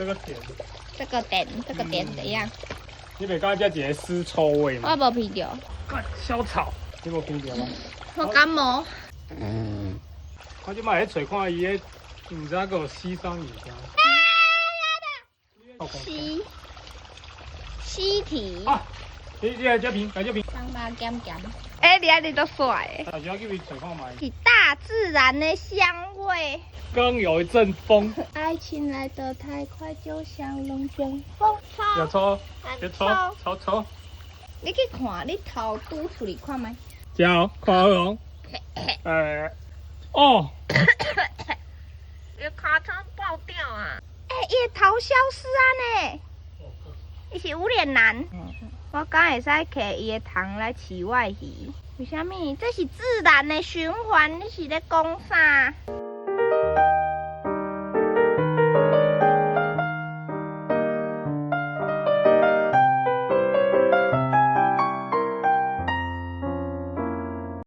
这个甜，这个甜怎样？你袂感觉这一个尸臭味吗？我无闻到。干小草，你无闻到吗？我感冒。我即摆在找看伊个，唔知个有西双鱼啥。尸体。啊！你这个瓶，这瓶。伤疤咸咸。哎，你安尼都帅。大家去边找看卖。是大自然的香味。刚有一阵风。爱情来得太快，就像龙卷风。要抽，别抽，抽。你去看，你头拄出来看麦。叫看好哦。哦。你尻川爆掉啊！哎，伊的头消失啊呢。伊是有点难。我敢会使摕伊的糖来饲我的鱼？为虾米？这是自然的循环，你是咧讲啥？